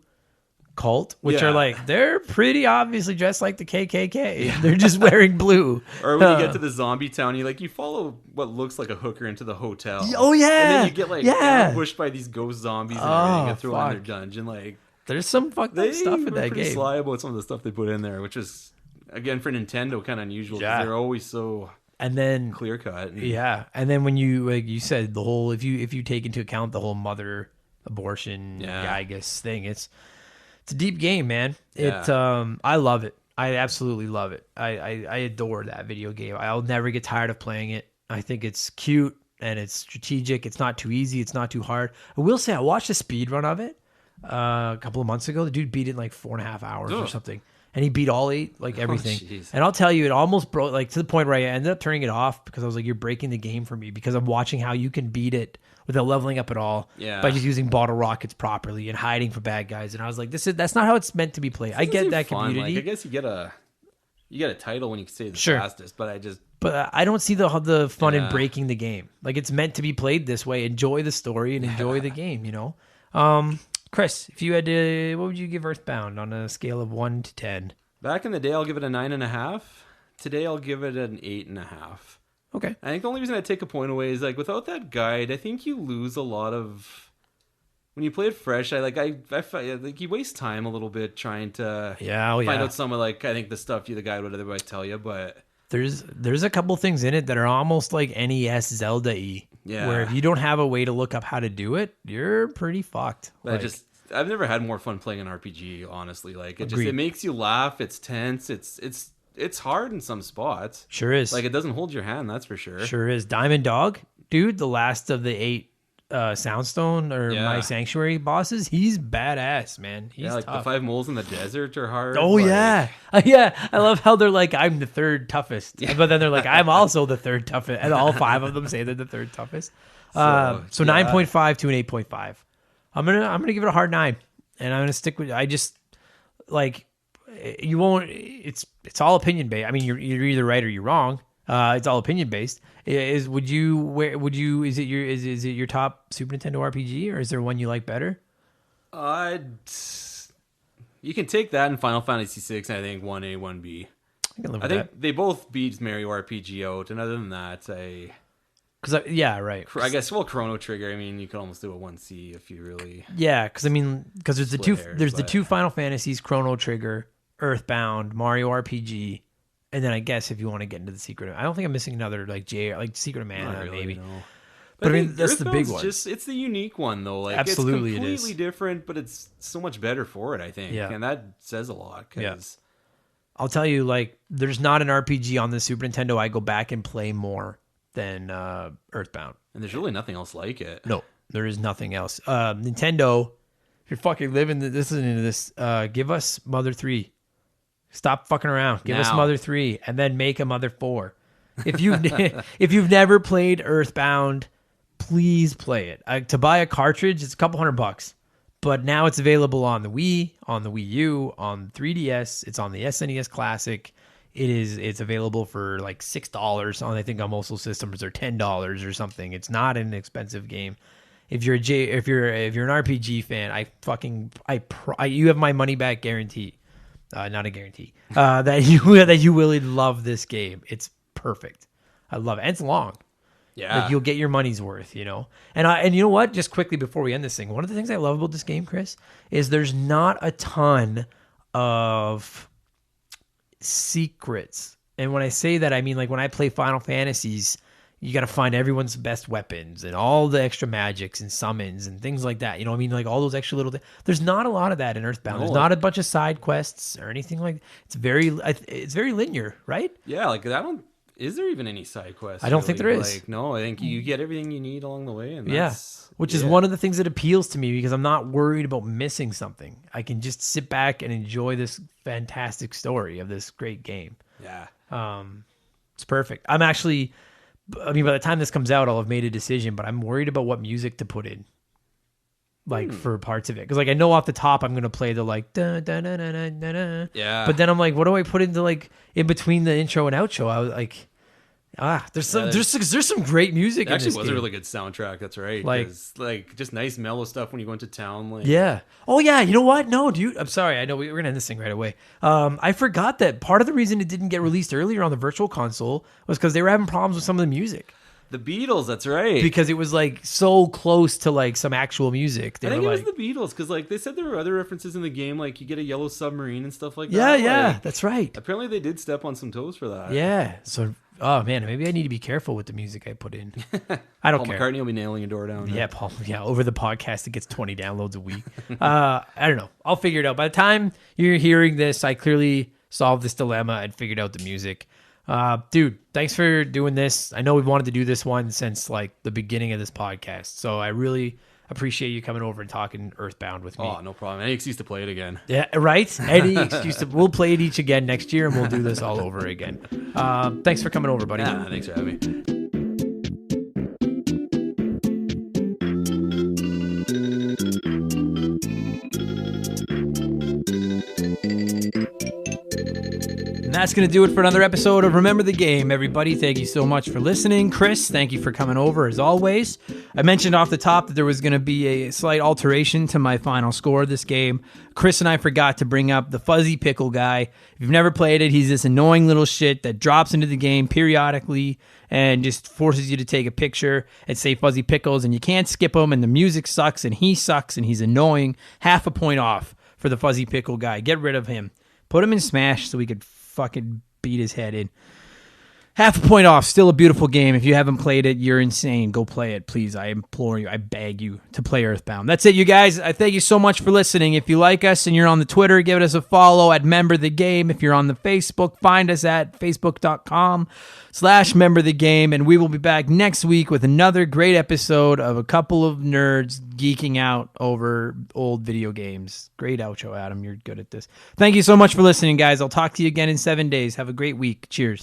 cult, which are like they're pretty obviously dressed like the KKK. Yeah. They're just wearing blue. Or when you get to the zombie town, you follow what looks like a hooker into the hotel. Oh yeah, and then you get ambushed by these ghost zombies and everything, and thrown in their dungeon. Like, there's some fucked up stuff in that game. Pretty sly about some of the stuff they put in there, which is. Again, for Nintendo, kind of unusual because they're always so clear cut. And then when you like you said the whole if you take into account the whole mother abortion Gygus thing, it's a deep game, man. I love it. I absolutely love it. I adore that video game. I'll never get tired of playing it. I think it's cute and it's strategic. It's not too easy. It's not too hard. I will say I watched a speed run of it a couple of months ago. The dude beat it in like 4.5 hours or something. And he beat all 8, like everything. And I'll tell you, it almost broke, like to the point where I ended up turning it off because I was like, you're breaking the game for me because I'm watching how you can beat it without leveling up at all by just using bottle rockets properly and hiding for bad guys. And I was like, that's not how it's meant to be played. I get that community. Like, I guess you get a title when you say the fastest, but I don't see the fun in breaking the game. Like it's meant to be played this way. Enjoy the story and enjoy the game, you know? Chris, if you had to, what would you give Earthbound on a scale of 1 to 10? Back in the day, I'll give it a 9.5. Today, I'll give it an 8.5. Okay. I think the only reason I take a point away is like without that guide, I think you lose a lot of. When you play it fresh, I you waste time a little bit trying to find out some of I think the stuff the guide would otherwise tell you, but There's a couple things in it that are almost like NES Zelda-y. Yeah. Where if you don't have a way to look up how to do it, you're pretty fucked. I've never had more fun playing an RPG, honestly. Like it makes you laugh, it's tense, it's hard in some spots. Sure is. Like it doesn't hold your hand, that's for sure. Sure is. Diamond Dog, dude, the last of the 8 Soundstone or My Sanctuary bosses, he's badass, man. He's like tough. The 5 moles in the desert are hard. Oh yeah. I love how they're like, I'm the 3rd toughest, but then they're like, I'm also the 3rd toughest, and all 5 of them say they're the 3rd toughest. So 9.5 to an 8.5. I'm gonna give it a hard 9, and I'm gonna stick with. I just like you won't. It's all opinion based. I mean, you're either right or you're wrong. It's all opinion based. Is it your top Super Nintendo RPG, or is there one you like better? You can take that in Final Fantasy VI, and I think 1A, 1B. I think they both beat Mario RPG out, and other than that, right. I guess Chrono Trigger. I mean, you could almost do a 1C if you really. Yeah, because there's the two Final Fantasies, Chrono Trigger, Earthbound, Mario RPG. And then I guess if you want to get into the Secret, I don't think I'm missing another like Secret of Mana, really, maybe. No. But I mean, that's the big one. It's the unique one though. Like absolutely, it's completely different, but it's so much better for it. I think, and that says a lot. Cause I'll tell you, like, there's not an RPG on the Super Nintendo I go back and play more than Earthbound, and there's really nothing else like it. No, there is nothing else. Nintendo, if you're fucking listening to this, give us Mother 3. Stop fucking around. Give us Mother 3 and then make a Mother 4. If you've never played Earthbound, please play it. To buy a cartridge, it's a couple $100, but now it's available on the Wii, on the Wii U, on 3DS. It's on the SNES Classic. It's available for like $6 on, I think, on most systems, or $10 or something. It's not an expensive game. If you're an RPG fan, you have my money back guarantee. Not a guarantee that you will love this game. It's perfect. I love it. And it's long. Yeah, like, you'll get your money's worth, you know. And you know what? Just quickly before we end this thing, one of the things I love about this game, Chris, is there's not a ton of secrets. And when I say that, I mean, like, when I play Final Fantasies, you got to find everyone's best weapons and all the extra magics and summons and things like that. You know what I mean? Like, all those extra little things. There's not a lot of that in Earthbound. There's not a bunch of side quests or anything like that. It's very linear, right? Yeah, like, is there even any side quests? I don't think there is. Like, no, I think you get everything you need along the way. And which is one of the things that appeals to me, because I'm not worried about missing something. I can just sit back and enjoy this fantastic story of this great game. Yeah. It's perfect. By the time this comes out, I'll have made a decision, but I'm worried about what music to put in, like, for parts of it. Because, like, I know off the top I'm going to play the, like, da, da, da, da, da, da, da. Yeah. But then I'm like, what do I put into, like, in between the intro and outro? I was like, there's some great music. It actually in this was game. a really good soundtrack. That's right. Like just nice mellow stuff when you go into town. Like, yeah. Oh yeah. You know what? No, dude. I'm sorry. I know we're gonna end this thing right away. I forgot that part of the reason it didn't get released earlier on the Virtual Console was because they were having problems with some of the music. The Beatles, that's right. Because it was, like, so close to, like, some actual music. I think it was the Beatles, because, like, they said there were other references in the game, like you get a yellow submarine and stuff like that. Yeah, like, that's right. Apparently they did step on some toes for that. Yeah. So, oh man, maybe I need to be careful with the music I put in. I don't care. Paul McCartney will be nailing your door down. Yeah, Paul. Yeah, over the podcast, it gets 20 downloads a week. I don't know. I'll figure it out. By the time you're hearing this, I clearly solved this dilemma and figured out the music. Dude, thanks for doing this. I know we've wanted to do this one since, like, the beginning of this podcast, so I really appreciate you coming over and talking Earthbound with me. Oh, no problem. Any excuse to play it again. Yeah, right? Any excuse we'll play it each again next year, and we'll do this all over again. Thanks for coming over, buddy. Yeah, thanks for having me. That's going to do it for another episode of Remember the Game, everybody. Thank you so much for listening. Chris, thank you for coming over, as always. I mentioned off the top that there was going to be a slight alteration to my final score of this game. Chris and I forgot to bring up the Fuzzy Pickle guy. If you've never played it, he's this annoying little shit that drops into the game periodically and just forces you to take a picture and say Fuzzy Pickles, and you can't skip him, and the music sucks, and he's annoying. Half a point off for the Fuzzy Pickle guy. Get rid of him. Put him in Smash so we could fucking beat his head in. Half a point off. Still a beautiful game. If you haven't played it, you're insane. Go play it, please. I implore you. I beg you to play Earthbound. That's it, you guys. I thank you so much for listening. If you like us and you're on the Twitter, give us a follow at Member the Game. If you're on the Facebook, find us at facebook.com/Member the Game. And we will be back next week with another great episode of a couple of nerds geeking out over old video games. Great outro, Adam. You're good at this. Thank you so much for listening, guys. I'll talk to you again in 7 days. Have a great week. Cheers.